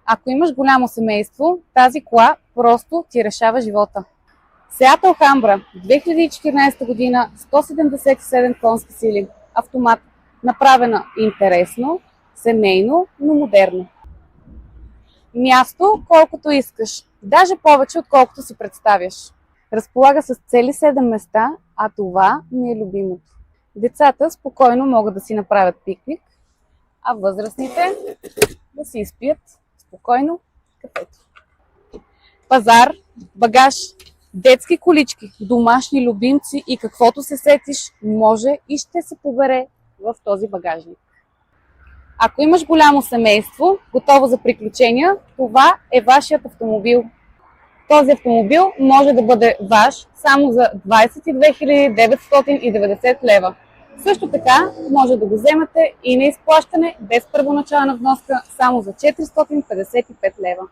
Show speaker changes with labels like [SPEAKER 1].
[SPEAKER 1] Ако имаш голямо семейство, тази кола просто ти решава живота. Seat Alhambra, 2014 година, 177 конски сили, автомат, направена интересно, семейно, но модерно. Място колкото искаш, даже повече отколкото си представяш. Разполага с цели 7 места, а това ми е любимото. Децата спокойно могат да си направят пикник, а възрастните да си изпият спокойно кафето. Пазар, багаж, детски колички, домашни любимци и каквото се сетиш, може и ще се побере в този багажник. Ако имаш голямо семейство, готово за приключения, това е вашият автомобил. Този автомобил може да бъде ваш само за 22 990 лева. Също така може да го вземете и на изплащане без първоначална вноска само за 455 лева.